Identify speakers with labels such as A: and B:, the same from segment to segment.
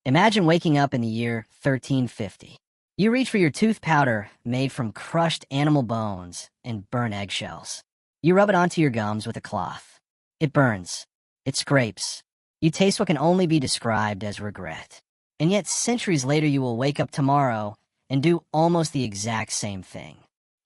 A: Imagine waking up in the year 1350. You reach for your tooth powder made from crushed animal bones and burnt eggshells. You rub it onto your gums with a cloth. It burns. It scrapes. You taste what can only be described as regret. And yet centuries later you will wake up tomorrow and do almost the exact same thing,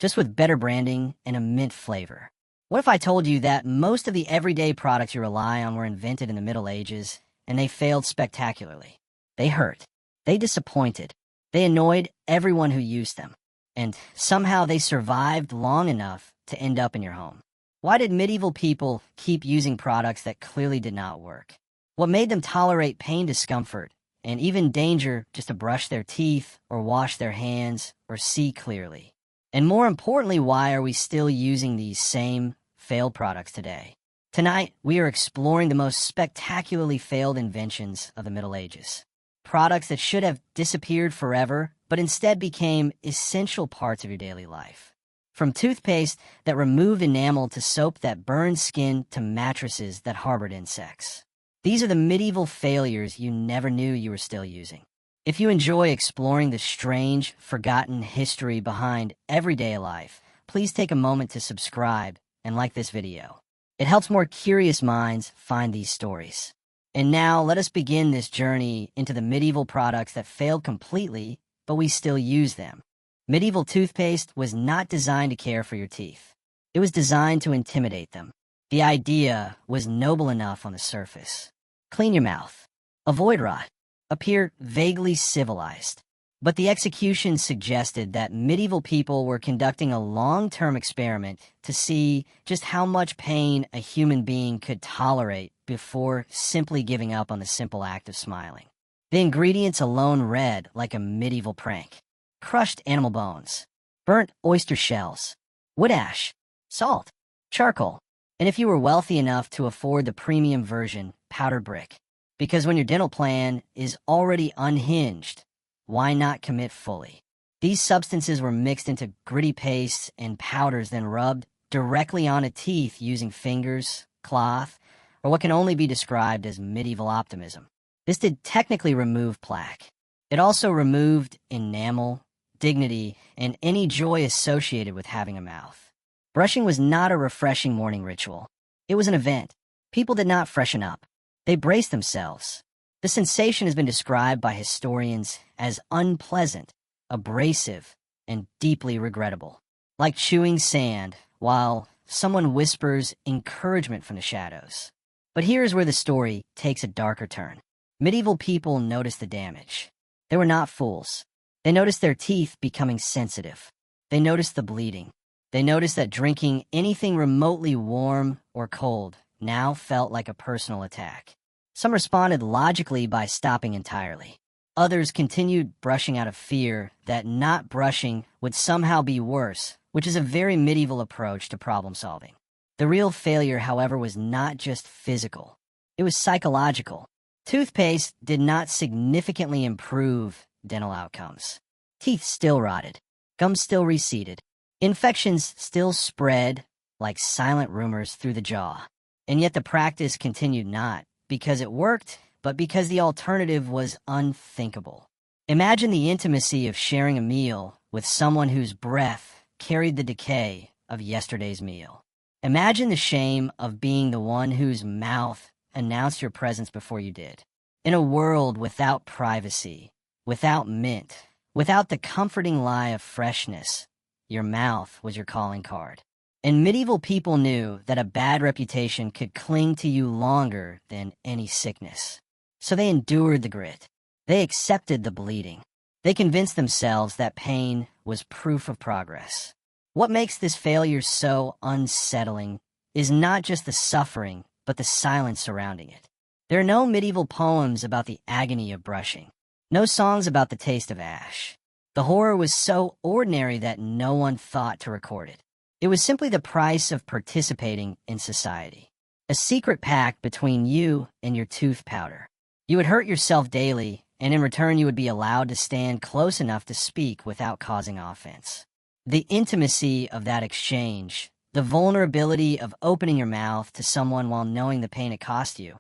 A: just with better branding and a mint flavor. What if I told you that most of the everyday products you rely on were invented in the Middle Ages and they failed spectacularly? They hurt. They disappointed. They annoyed everyone who used them. And somehow they survived long enough to end up in your home. Why did medieval people keep using products that clearly did not work? What made them tolerate pain, discomfort, and even danger just to brush their teeth or wash their hands or see clearly? And more importantly, why are we still using these same failed products today? Tonight, we are exploring the most spectacularly failed inventions of the Middle Ages. Products that should have disappeared forever, but instead became essential parts of your daily life. From toothpaste that removed enamel to soap that burned skin to mattresses that harbored insects. These are the medieval failures you never knew you were still using. If you enjoy exploring the strange, forgotten history behind everyday life, please take a moment to subscribe and like this video. It helps more curious minds find these stories. And now, let us begin this journey into the medieval products that failed completely, but we still use them. Medieval toothpaste was not designed to care for your teeth. It was designed to intimidate them. The idea was noble enough on the surface. Clean your mouth. Avoid rot. Appear vaguely civilized. But the execution suggested that medieval people were conducting a long-term experiment to see just how much pain a human being could tolerate before simply giving up on the simple act of smiling. The ingredients alone read like a medieval prank. Crushed animal bones, burnt oyster shells, wood ash, salt, charcoal, and if you were wealthy enough to afford the premium version, powdered brick. Because when your dental plan is already unhinged, why not commit fully? These substances were mixed into gritty pastes and powders, then rubbed directly onto teeth using fingers, cloth, or what can only be described as medieval optimism. This did technically remove plaque. It also removed enamel, dignity, and any joy associated with having a mouth. Brushing was not a refreshing morning ritual. It was an event. People did not freshen up. They braced themselves. The sensation has been described by historians as unpleasant, abrasive, and deeply regrettable. Like chewing sand while someone whispers encouragement from the shadows. But here's where the story takes a darker turn. Medieval people noticed the damage. They were not fools. They noticed their teeth becoming sensitive. They noticed the bleeding. They noticed that drinking anything remotely warm or cold now felt like a personal attack. Some responded logically by stopping entirely. Others continued brushing out of fear that not brushing would somehow be worse, which is a very medieval approach to problem solving. The real failure, however, was not just physical. It was psychological. Toothpaste did not significantly improve dental outcomes. Teeth still rotted. Gums still receded. Infections still spread like silent rumors through the jaw. And yet the practice continued not because it worked, but because the alternative was unthinkable. Imagine the intimacy of sharing a meal with someone whose breath carried the decay of yesterday's meal. Imagine the shame of being the one whose mouth announced your presence before you did. In a world without privacy, without mint, without the comforting lie of freshness, your mouth was your calling card. And medieval people knew that a bad reputation could cling to you longer than any sickness. So they endured the grit. They accepted the bleeding. They convinced themselves that pain was proof of progress. What makes this failure so unsettling is not just the suffering, but the silence surrounding it. There are no medieval poems about the agony of brushing. No songs about the taste of ash. The horror was so ordinary that no one thought to record it. It was simply the price of participating in society. A secret pact between you and your tooth powder. You would hurt yourself daily, and in return you would be allowed to stand close enough to speak without causing offense. The intimacy of that exchange, the vulnerability of opening your mouth to someone while knowing the pain it cost you,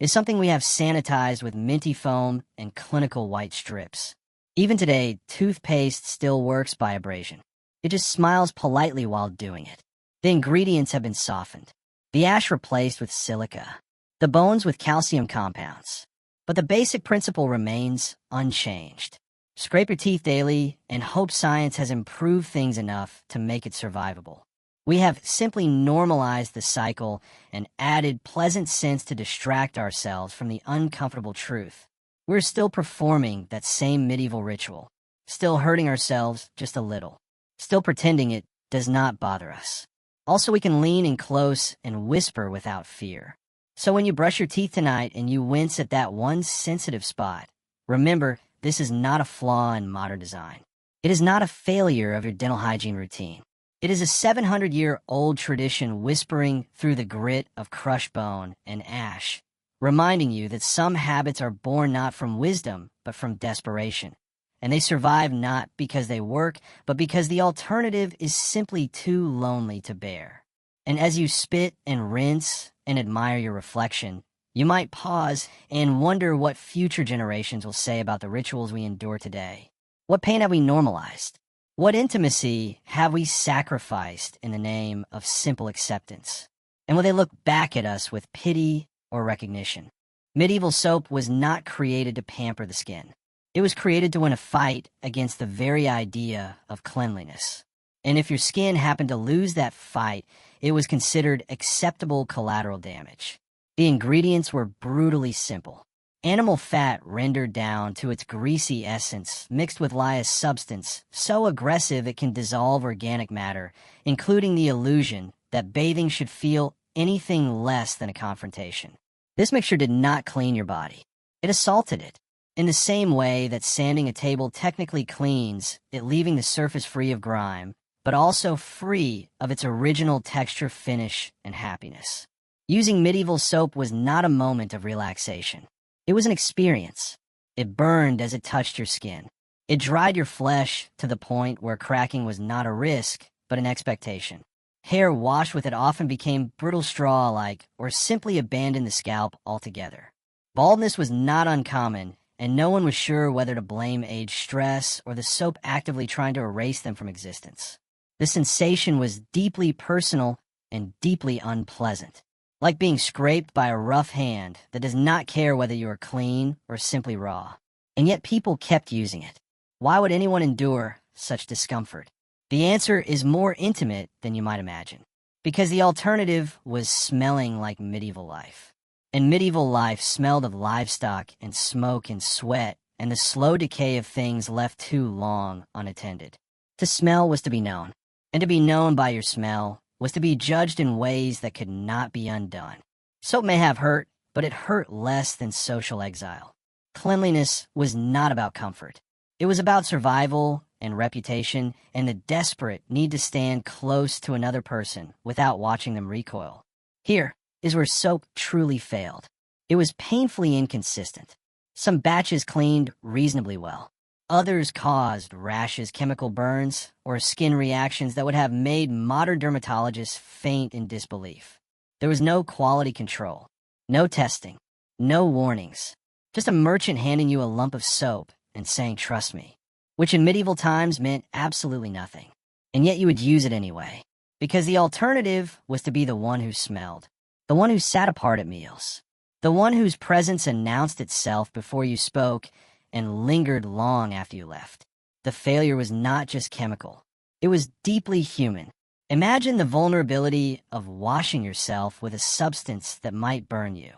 A: is something we have sanitized with minty foam and clinical white strips. Even today, toothpaste still works by abrasion. It just smiles politely while doing it. The ingredients have been softened. The ash replaced with silica. The bones with calcium compounds. But the basic principle remains unchanged. Scrape your teeth daily and hope science has improved things enough to make it survivable. We have simply normalized the cycle and added pleasant scents to distract ourselves from the uncomfortable truth. We're still performing that same medieval ritual, still hurting ourselves just a little, still pretending it does not bother us. Also, we can lean in close and whisper without fear. So when you brush your teeth tonight and you wince at that one sensitive spot, remember, this is not a flaw in modern design. It is not a failure of your dental hygiene routine. It is a 700-year-old tradition whispering through the grit of crushed bone and ash, reminding you that some habits are born not from wisdom, but from desperation. And they survive not because they work, but because the alternative is simply too lonely to bear. And as you spit and rinse and admire your reflection, you might pause and wonder what future generations will say about the rituals we endure today. What pain have we normalized? What intimacy have we sacrificed in the name of simple acceptance? And will they look back at us with pity or recognition? Medieval soap was not created to pamper the skin. It was created to win a fight against the very idea of cleanliness. And if your skin happened to lose that fight, it was considered acceptable collateral damage. The ingredients were brutally simple. Animal fat rendered down to its greasy essence, mixed with lye substance, so aggressive it can dissolve organic matter, including the illusion that bathing should feel anything less than a confrontation. This mixture did not clean your body. It assaulted it. In the same way that sanding a table technically cleans it, leaving the surface free of grime, but also free of its original texture, finish, and happiness. Using medieval soap was not a moment of relaxation. It was an experience. It burned as it touched your skin. It dried your flesh to the point where cracking was not a risk, but an expectation. Hair washed with it often became brittle straw-like or simply abandoned the scalp altogether. Baldness was not uncommon, and no one was sure whether to blame age stress or the soap actively trying to erase them from existence. The sensation was deeply personal and deeply unpleasant. Like being scraped by a rough hand that does not care whether you are clean or simply raw. And yet people kept using it. Why would anyone endure such discomfort? The answer is more intimate than you might imagine. Because the alternative was smelling like medieval life. And medieval life smelled of livestock and smoke and sweat and the slow decay of things left too long unattended. To smell was to be known. And to be known by your smell was to be judged in ways that could not be undone. Soap may have hurt, but it hurt less than social exile. Cleanliness was not about comfort. It was about survival and reputation and the desperate need to stand close to another person without watching them recoil. Here is where soap truly failed. It was painfully inconsistent. Some batches cleaned reasonably well. Others caused rashes, chemical burns, or skin reactions that would have made modern dermatologists faint in disbelief. There was no quality control, no testing, no warnings, just a merchant handing you a lump of soap and saying, "Trust me," which in medieval times meant absolutely nothing. And yet you would use it anyway, because the alternative was to be the one who smelled, the one who sat apart at meals, the one whose presence announced itself before you spoke and lingered long after you left. The failure was not just chemical. It was deeply human. Imagine the vulnerability of washing yourself with a substance that might burn you.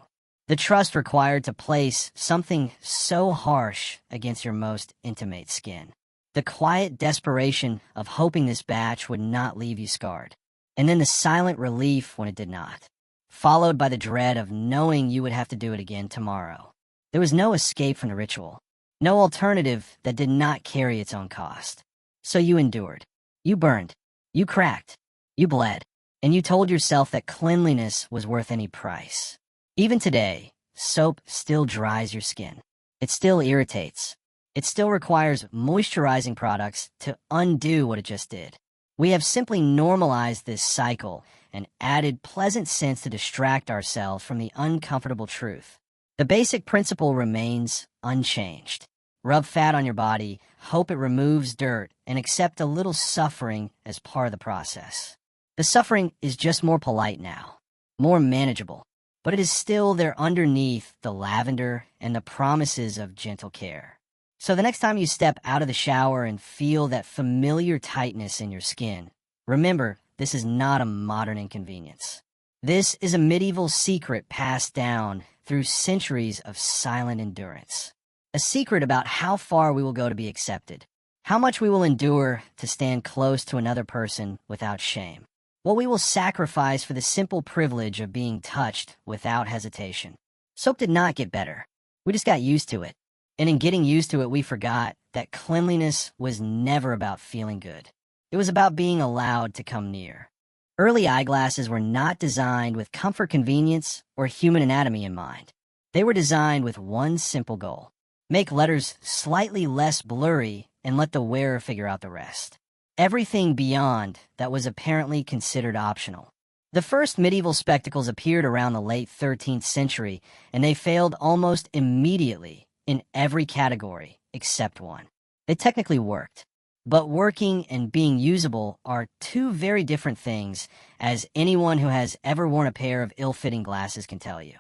A: The trust required to place something so harsh against your most intimate skin. The quiet desperation of hoping this batch would not leave you scarred. And then the silent relief when it did not, followed by the dread of knowing you would have to do it again tomorrow. There was no escape from the ritual. No alternative that did not carry its own cost. So you endured. You burned. You cracked. You bled. And you told yourself that cleanliness was worth any price. Even today, soap still dries your skin. It still irritates. It still requires moisturizing products to undo what it just did. We have simply normalized this cycle and added pleasant scents to distract ourselves from the uncomfortable truth. The basic principle remains unchanged. Rub fat on your body, hope it removes dirt, and accept a little suffering as part of the process. The suffering is just more polite now, more manageable, but it is still there underneath the lavender and the promises of gentle care. So the next time you step out of the shower and feel that familiar tightness in your skin, remember, this is not a modern inconvenience. This is a medieval secret passed down through centuries of silent endurance. A secret about how far we will go to be accepted, how much we will endure to stand close to another person without shame, what we will sacrifice for the simple privilege of being touched without hesitation. Soap did not get better. We just got used to it. And in getting used to it, we forgot that cleanliness was never about feeling good. It was about being allowed to come near. Early eyeglasses were not designed with comfort, convenience, or human anatomy in mind. They were designed with one simple goal: make letters slightly less blurry and let the wearer figure out the rest. Everything beyond that was apparently considered optional. The first medieval spectacles appeared around the late 13th century, and they failed almost immediately in every category except one. They technically worked, but working and being usable are two very different things, as anyone who has ever worn a pair of ill-fitting glasses can tell you.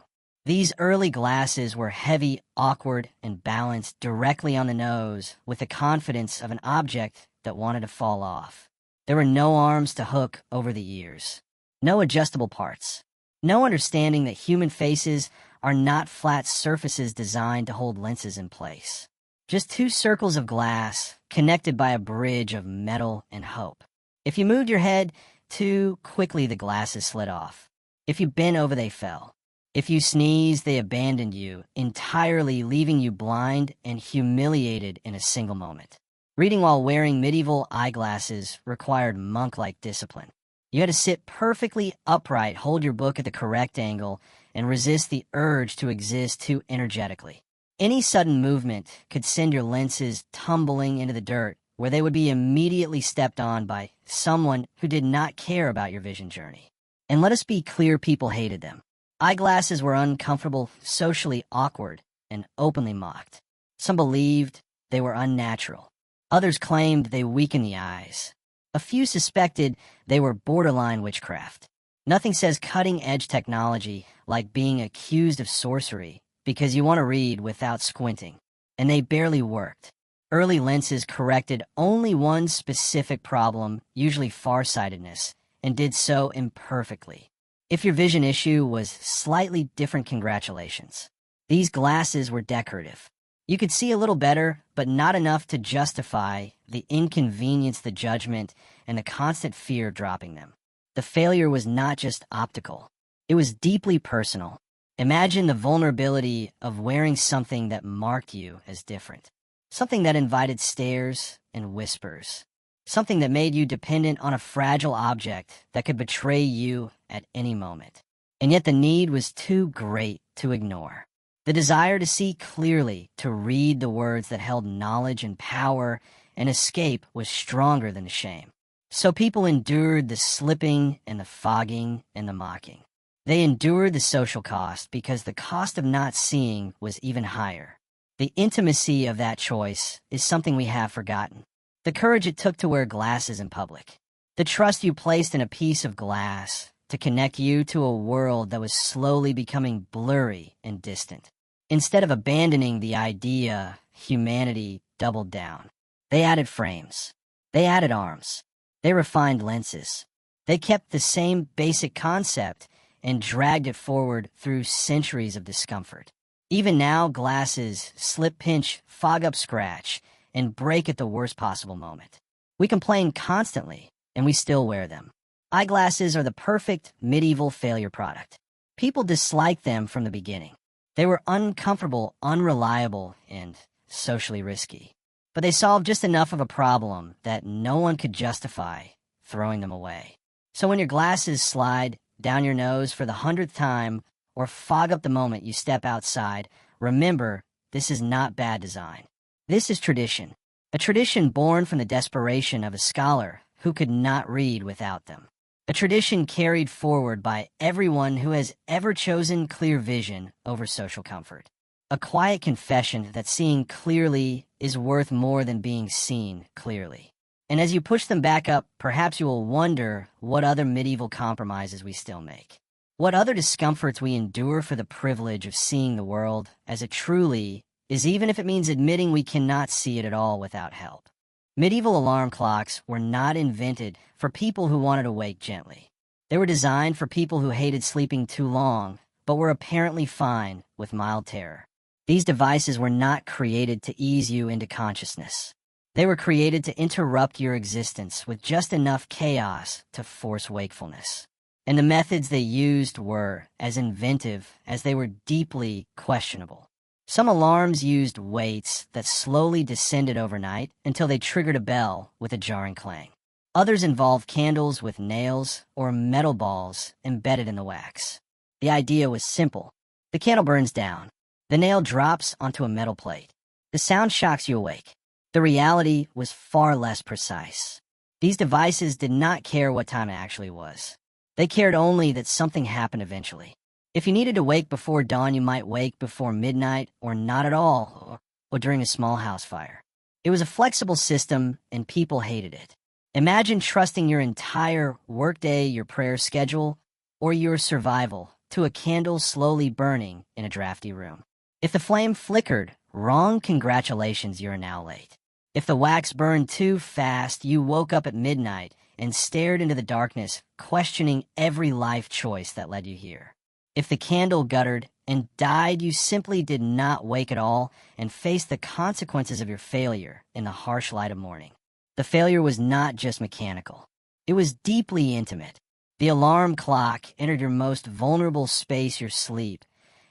A: These early glasses were heavy, awkward, and balanced directly on the nose with the confidence of an object that wanted to fall off. There were no arms to hook over the ears, no adjustable parts, no understanding that human faces are not flat surfaces designed to hold lenses in place. Just two circles of glass connected by a bridge of metal and hope. If you moved your head too quickly, the glasses slid off. If you bent over, they fell. If you sneezed, they abandoned you, entirely leaving you blind and humiliated in a single moment. Reading while wearing medieval eyeglasses required monk-like discipline. You had to sit perfectly upright, hold your book at the correct angle, and resist the urge to exist too energetically. Any sudden movement could send your lenses tumbling into the dirt, where they would be immediately stepped on by someone who did not care about your vision journey. And let us be clear, people hated them. Eyeglasses were uncomfortable, socially awkward, and openly mocked. Some believed they were unnatural. Others claimed they weakened the eyes. A few suspected they were borderline witchcraft. Nothing says cutting-edge technology like being accused of sorcery because you want to read without squinting. And they barely worked. Early lenses corrected only one specific problem, usually farsightedness, and did so imperfectly. If your vision issue was slightly different, congratulations. These glasses were decorative. You could see a little better, but not enough to justify the inconvenience, the judgment, and the constant fear of dropping them. The failure was not just optical. It was deeply personal. Imagine the vulnerability of wearing something that marked you as different. Something that invited stares and whispers. Something that made you dependent on a fragile object that could betray you at any moment. And yet the need was too great to ignore. The desire to see clearly, to read the words that held knowledge and power and escape was stronger than the shame. So people endured the slipping and the fogging and the mocking. They endured the social cost because the cost of not seeing was even higher. The intimacy of that choice is something we have forgotten. The courage it took to wear glasses in public. The trust you placed in a piece of glass to connect you to a world that was slowly becoming blurry and distant. Instead of abandoning the idea, humanity doubled down. They added frames. They added arms. They refined lenses. They kept the same basic concept and dragged it forward through centuries of discomfort. Even now, glasses slip, pinch, fog up, scratch, and break at the worst possible moment. We complain constantly, and we still wear them. Eyeglasses are the perfect medieval failure product. People disliked them from the beginning. They were uncomfortable, unreliable, and socially risky. But they solved just enough of a problem that no one could justify throwing them away. So when your glasses slide down your nose for the 100th time or fog up the moment you step outside, remember, this is not bad design. This is tradition, a tradition born from the desperation of a scholar who could not read without them. a tradition carried forward by everyone who has ever chosen clear vision over social comfort. A quiet confession that seeing clearly is worth more than being seen clearly. And as you push them back up, perhaps you will wonder what other medieval compromises we still make. What other discomforts we endure for the privilege of seeing the world as it truly is, even if it means admitting we cannot see it at all without help. Medieval alarm clocks were not invented for people who wanted to wake gently. They were designed for people who hated sleeping too long, but were apparently fine with mild terror. These devices were not created to ease you into consciousness. They were created to interrupt your existence with just enough chaos to force wakefulness. And the methods they used were as inventive as they were deeply questionable. Some alarms used weights that slowly descended overnight until they triggered a bell with a jarring clang. Others involved candles with nails or metal balls embedded in the wax. The idea was simple. The candle burns down. The nail drops onto a metal plate. The sound shocks you awake. The reality was far less precise. These devices did not care what time it actually was. They cared only that something happened eventually. If you needed to wake before dawn, you might wake before midnight, or not at all, or during a small house fire. It was a flexible system, and people hated it. Imagine trusting your entire workday, your prayer schedule, or your survival to a candle slowly burning in a drafty room. If the flame flickered, wrong, congratulations, you're now late. If the wax burned too fast, you woke up at midnight and stared into the darkness, questioning every life choice that led you here. If the candle guttered and died, you simply did not wake at all and faced the consequences of your failure in the harsh light of morning. The failure was not just mechanical. It was deeply intimate. The alarm clock entered your most vulnerable space, your sleep,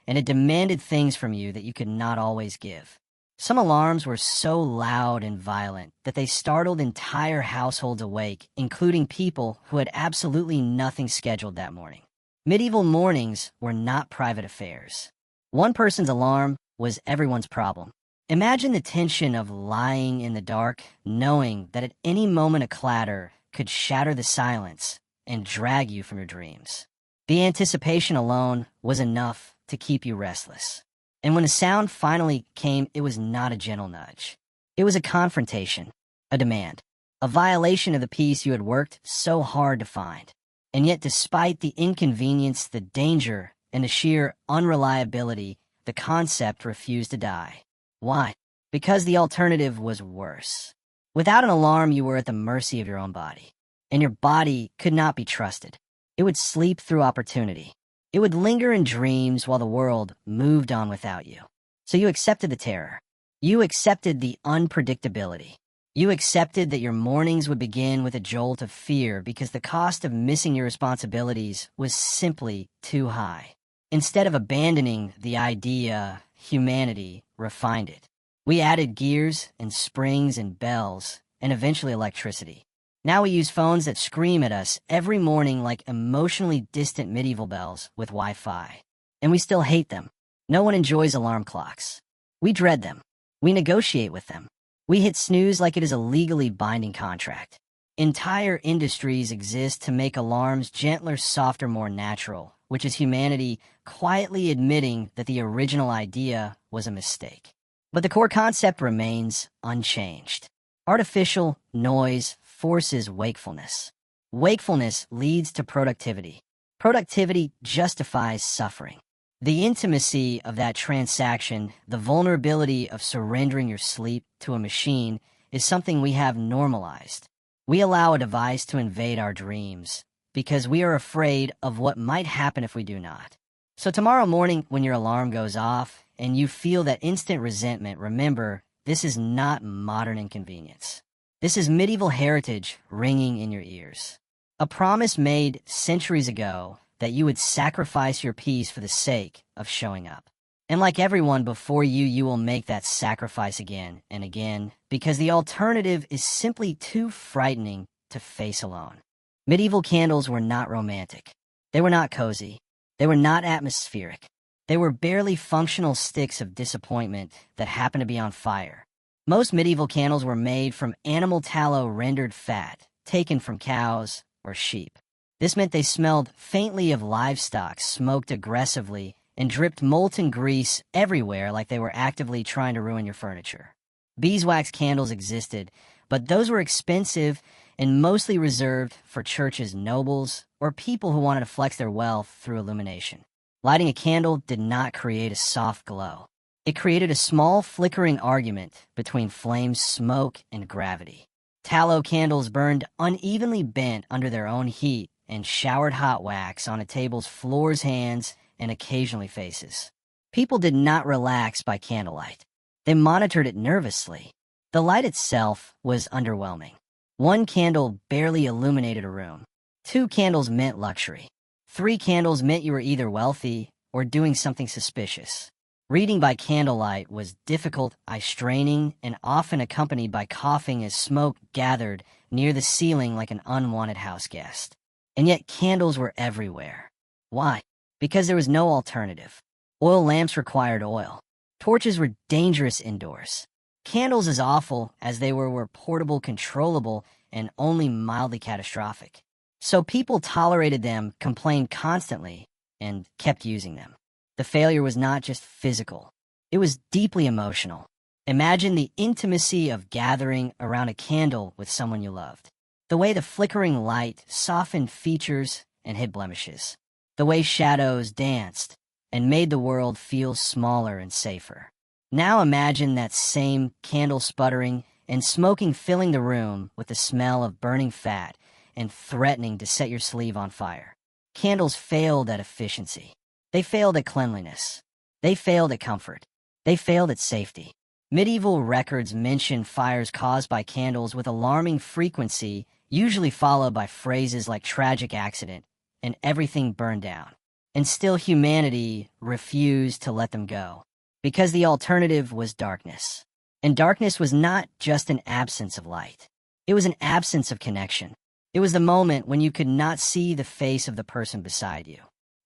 A: and it demanded things from you that you could not always give. Some alarms were so loud and violent that they startled entire households awake, including people who had absolutely nothing scheduled that morning. Medieval mornings were not private affairs. One person's alarm was everyone's problem. Imagine the tension of lying in the dark, knowing that at any moment a clatter could shatter the silence and drag you from your dreams. The anticipation alone was enough to keep you restless. And when the sound finally came, it was not a gentle nudge. It was a confrontation, a demand, a violation of the peace you had worked so hard to find. And yet, despite the inconvenience, the danger, and the sheer unreliability, the concept refused to die. Why? Because the alternative was worse. Without an alarm, you were at the mercy of your own body. And your body could not be trusted. It would sleep through opportunity. It would linger in dreams while the world moved on without you. So you accepted the terror. You accepted the unpredictability. You accepted that your mornings would begin with a jolt of fear because the cost of missing your responsibilities was simply too high. Instead of abandoning the idea, humanity refined it. We added gears and springs and bells and eventually electricity. Now we use phones that scream at us every morning like emotionally distant medieval bells with Wi-Fi. And we still hate them. No one enjoys alarm clocks. We dread them. We negotiate with them. We hit snooze like it is a legally binding contract. Entire industries exist to make alarms gentler, softer, more natural, which is humanity quietly admitting that the original idea was a mistake. But the core concept remains unchanged. Artificial noise forces wakefulness. Wakefulness leads to productivity. Productivity justifies suffering. The intimacy of that transaction, the vulnerability of surrendering your sleep to a machine, is something we have normalized. We allow a device to invade our dreams because we are afraid of what might happen if we do not. So tomorrow morning, when your alarm goes off and you feel that instant resentment, remember, this is not modern inconvenience. This is medieval heritage ringing in your ears. A promise made centuries ago that you would sacrifice your peace for the sake of showing up. And like everyone before you, you will make that sacrifice again and again because the alternative is simply too frightening to face alone. Medieval candles were not romantic. They were not cozy. They were not atmospheric. They were barely functional sticks of disappointment that happened to be on fire. Most medieval candles were made from animal tallow rendered fat, taken from cows or sheep. This meant they smelled faintly of livestock smoked aggressively and dripped molten grease everywhere like they were actively trying to ruin your furniture. Beeswax candles existed, but those were expensive and mostly reserved for churches' nobles or people who wanted to flex their wealth through illumination. Lighting a candle did not create a soft glow. It created a small flickering argument between flames, smoke, and gravity. Tallow candles burned unevenly bent under their own heat and showered hot wax on a table's floors, hands, and occasionally faces. People did not relax by candlelight. They monitored it nervously. The light itself was underwhelming. One candle barely illuminated a room. 2 candles meant luxury. 3 candles meant you were either wealthy or doing something suspicious. Reading by candlelight was difficult, eye-straining, and often accompanied by coughing as smoke gathered near the ceiling like an unwanted house guest. And yet candles were everywhere. Why? Because there was no alternative. Oil lamps required oil. Torches were dangerous indoors. Candles, as awful as they were portable, controllable, and only mildly catastrophic. So people tolerated them, complained constantly, and kept using them. The failure was not just physical. It was deeply emotional. Imagine the intimacy of gathering around a candle with someone you loved. The way the flickering light softened features and hid blemishes. The way shadows danced and made the world feel smaller and safer. Now imagine that same candle sputtering and smoking filling the room with the smell of burning fat and threatening to set your sleeve on fire. Candles failed at efficiency. They failed at cleanliness. They failed at comfort. They failed at safety. Medieval records mention fires caused by candles with alarming frequency, usually followed by phrases like tragic accident and everything burned down. And still humanity refused to let them go, because the alternative was darkness. And darkness was not just an absence of light. It was an absence of connection. It was the moment when you could not see the face of the person beside you,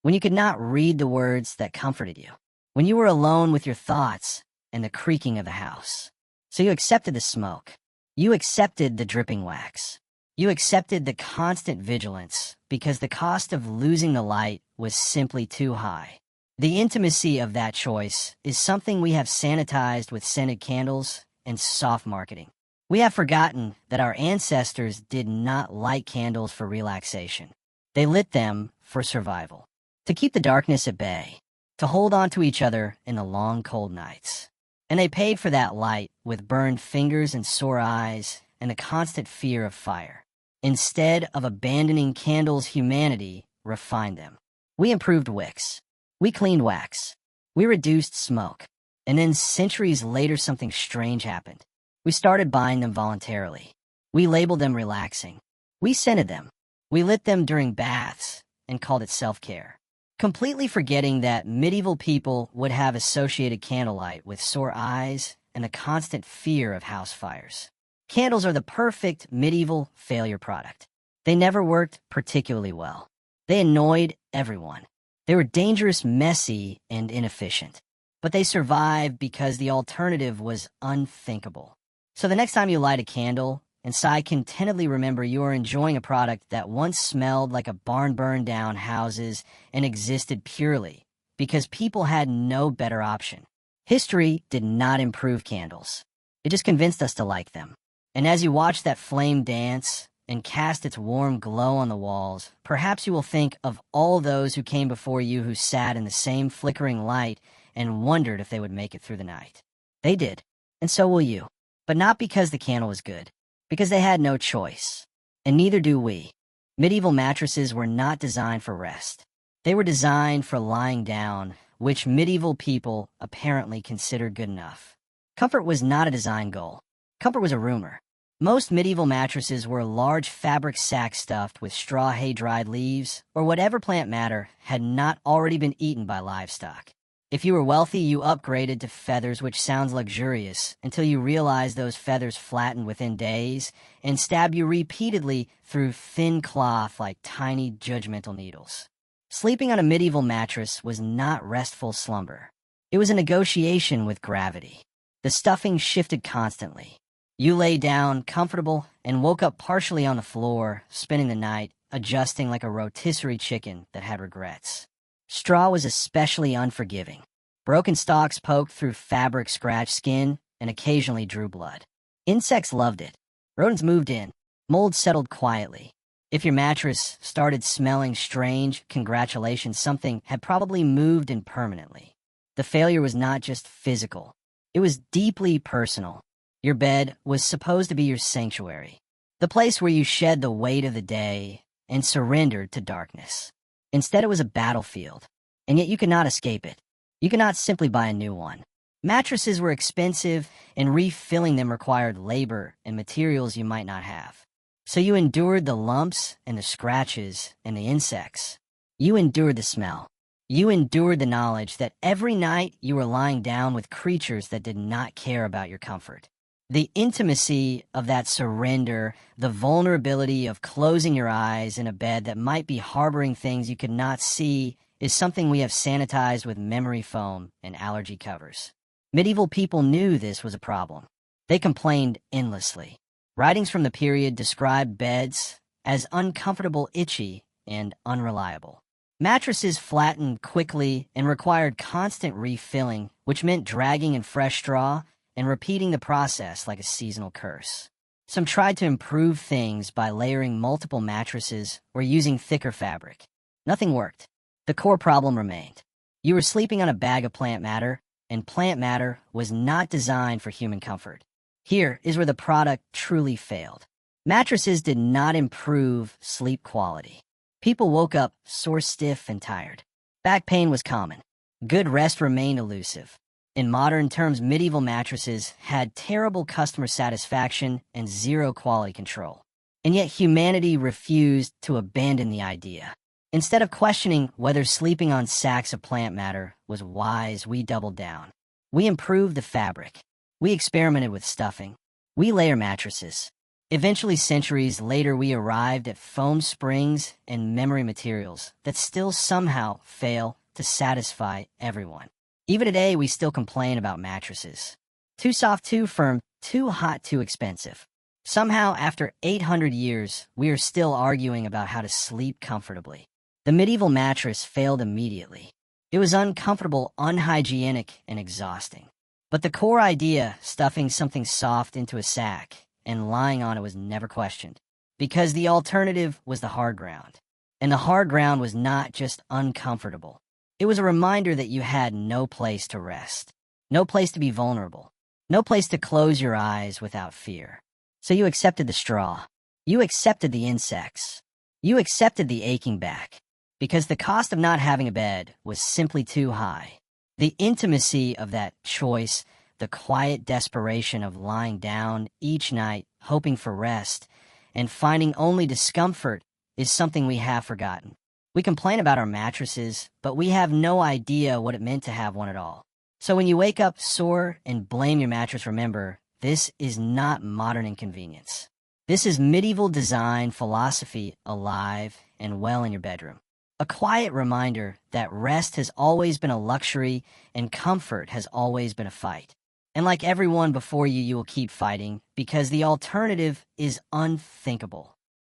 A: when you could not read the words that comforted you, when you were alone with your thoughts and the creaking of the house. So you accepted the smoke. You accepted the dripping wax. You accepted the constant vigilance because the cost of losing the light was simply too high. The intimacy of that choice is something we have sanitized with scented candles and soft marketing. We have forgotten that our ancestors did not light candles for relaxation. They lit them for survival, to keep the darkness at bay, to hold on to each other in the long, cold nights. And they paid for that light with burned fingers and sore eyes and the constant fear of fire. Instead of abandoning candles, humanity refined them. We improved wicks. We cleaned wax. We reduced smoke. And then centuries later, something strange happened. We started buying them voluntarily. We labeled them relaxing. We scented them. We lit them during baths and called it self-care, completely forgetting that medieval people would have associated candlelight with sore eyes and the constant fear of house fires. Candles are the perfect medieval failure product. They never worked particularly well. They annoyed everyone. They were dangerous, messy, and inefficient. But they survived because the alternative was unthinkable. So the next time you light a candle, inside contentedly remember you are enjoying a product that once smelled like a barn burned down houses and existed purely because people had no better option. History did not improve candles. It just convinced us to like them. And as you watch that flame dance and cast its warm glow on the walls, perhaps you will think of all those who came before you who sat in the same flickering light and wondered if they would make it through the night. They did, and so will you. But not because the candle was good, because they had no choice. And neither do we. Medieval mattresses were not designed for rest. They were designed for lying down, which medieval people apparently considered good enough. Comfort was not a design goal. Comfort was a rumor. Most medieval mattresses were large fabric sacks stuffed with straw, hay, dried leaves, or whatever plant matter had not already been eaten by livestock. If you were wealthy, you upgraded to feathers, which sounds luxurious, until you realized those feathers flattened within days and stabbed you repeatedly through thin cloth like tiny judgmental needles. Sleeping on a medieval mattress was not restful slumber. It was a negotiation with gravity. The stuffing shifted constantly. You lay down, comfortable, and woke up partially on the floor, spending the night adjusting like a rotisserie chicken that had regrets. Straw was especially unforgiving. Broken stalks poked through fabric, scratched skin, and occasionally drew blood. Insects loved it. Rodents moved in. Mold settled quietly. If your mattress started smelling strange, congratulations, something had probably moved in permanently. The failure was not just physical. It was deeply personal. Your bed was supposed to be your sanctuary, the place where you shed the weight of the day and surrendered to darkness. Instead, it was a battlefield, and yet you could not escape it. You could not simply buy a new one. Mattresses were expensive, and refilling them required labor and materials you might not have. So you endured the lumps and the scratches and the insects. You endured the smell. You endured the knowledge that every night you were lying down with creatures that did not care about your comfort. The intimacy of that surrender, the vulnerability of closing your eyes in a bed that might be harboring things you could not see, is something we have sanitized with memory foam and allergy covers. Medieval people knew this was a problem. They complained endlessly. Writings from the period described beds as uncomfortable, itchy, and unreliable. Mattresses flattened quickly and required constant refilling, which meant dragging in fresh straw and repeating the process like a seasonal curse. Some tried to improve things by layering multiple mattresses or using thicker fabric. Nothing worked. The core problem remained. You were sleeping on a bag of plant matter, and plant matter was not designed for human comfort. Here is where the product truly failed. Mattresses did not improve sleep quality. People woke up sore, stiff, and tired. Back pain was common. Good rest remained elusive. In modern terms, medieval mattresses had terrible customer satisfaction and zero quality control. And yet humanity refused to abandon the idea. Instead of questioning whether sleeping on sacks of plant matter was wise, we doubled down. We improved the fabric. We experimented with stuffing. We layer mattresses. Eventually, centuries later, we arrived at foam springs and memory materials that still somehow fail to satisfy everyone. Even today, we still complain about mattresses. Too soft, too firm, too hot, too expensive. Somehow, after 800 years, we are still arguing about how to sleep comfortably. The medieval mattress failed immediately. It was uncomfortable, unhygienic, and exhausting. But the core idea, stuffing something soft into a sack and lying on it, was never questioned. Because the alternative was the hard ground. And the hard ground was not just uncomfortable. It was a reminder that you had no place to rest, no place to be vulnerable, no place to close your eyes without fear. So you accepted the straw. You accepted the insects. You accepted the aching back. Because the cost of not having a bed was simply too high. The intimacy of that choice, the quiet desperation of lying down each night, hoping for rest, and finding only discomfort is something we have forgotten. We complain about our mattresses, but we have no idea what it meant to have one at all. So when you wake up sore and blame your mattress, remember, this is not modern inconvenience. This is medieval design philosophy alive and well in your bedroom. A quiet reminder that rest has always been a luxury and comfort has always been a fight. And like everyone before you, you will keep fighting because the alternative is unthinkable.